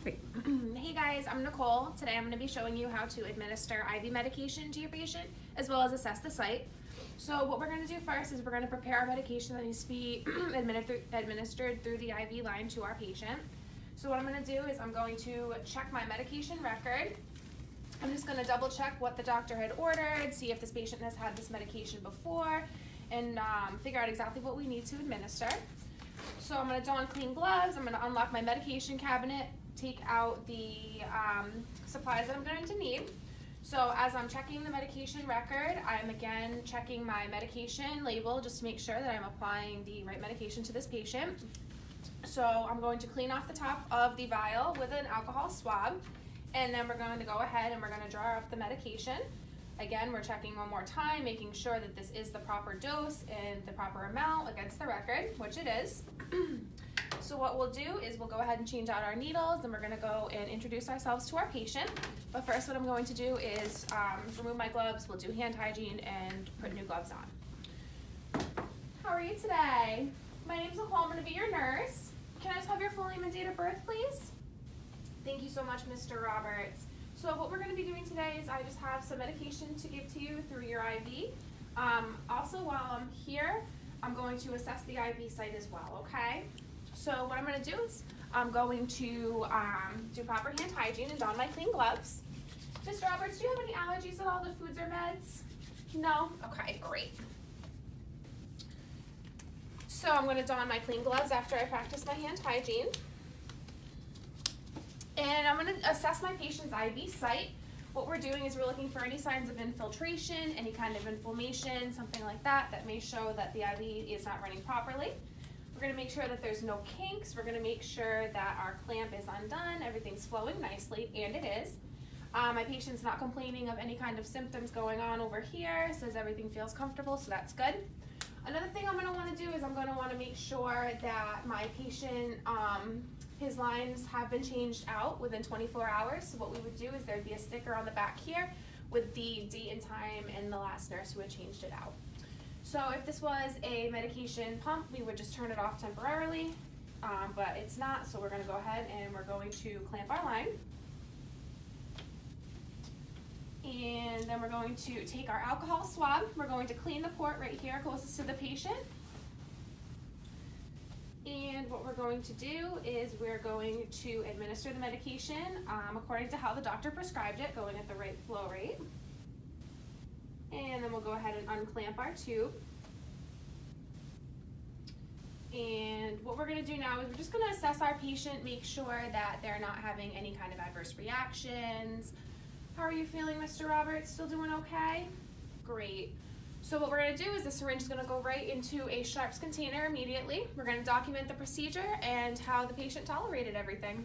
Great. Hey guys, I'm Nicole. Today I'm going to be showing you how to administer IV medication to your patient as well as assess the site. So what we're going to do first is we're going to prepare our medication that needs to be administered through the IV line to our patient. So what I'm going to do is I'm going to check my medication record. I'm just going to double check what the doctor had ordered, see if this patient has had this medication before, and figure out exactly what we need to administer. So I'm going to don clean gloves, I'm going to unlock my medication cabinet, take out the supplies that I'm going to need. So as I'm checking the medication record, I'm again checking my medication label just to make sure that I'm applying the right medication to this patient. So I'm going to clean off the top of the vial with an alcohol swab, and then we're going to go ahead and we're going to draw up the medication. Again, we're checking one more time, making sure that this is the proper dose and the proper amount against the record, which it is. So what we'll do is we'll go ahead and change out our needles, and we're going to go and introduce ourselves to our patient. But first what I'm going to do is remove my gloves, we'll do hand hygiene, and put new gloves on. How are you today? My name's Nicole, I'm going to be your nurse. Can I just have your full name and date of birth, please? Thank you so much, Mr. Roberts. So what we're going to be doing today is I just have some medication to give to you through your IV. Also, while I'm here, I'm going to assess the IV site as well, okay? So what I'm going to do is I'm going to do proper hand hygiene and don my clean gloves. Mr. Roberts, do you have any allergies at all to foods or meds? No? Okay, great. So I'm going to don my clean gloves after I practice my hand hygiene. And I'm going to assess my patient's IV site. What we're doing is we're looking for any signs of infiltration, any kind of inflammation, something like that, that may show that the IV is not running properly. We're going to make sure that there's no kinks. We're going to make sure that our clamp is undone, everything's flowing nicely, and it is. My patient's not complaining of any kind of symptoms going on over here, says everything feels comfortable, so that's good. Another thing I'm going to want to do is I'm going to want to make sure that my patient, his lines have been changed out within 24 hours. So what we would do is there'd be a sticker on the back here with the date and time and the last nurse who had changed it out. So if this was a medication pump, we would just turn it off temporarily, but it's not, so we're going to go ahead and we're going to clamp our line. And then we're going to take our alcohol swab. We're going to clean the port right here closest to the patient. And what we're going to do is we're going to administer the medication according to how the doctor prescribed it, going at the right flow rate. And then we'll go ahead and unclamp our tube. And what we're going to do now is we're just going to assess our patient, make sure that they're not having any kind of adverse reactions. How are you feeling, Mr. Roberts? Still doing okay? Great. So what we're going to do is the syringe is going to go right into a Sharps container immediately. We're going to document the procedure and how the patient tolerated everything.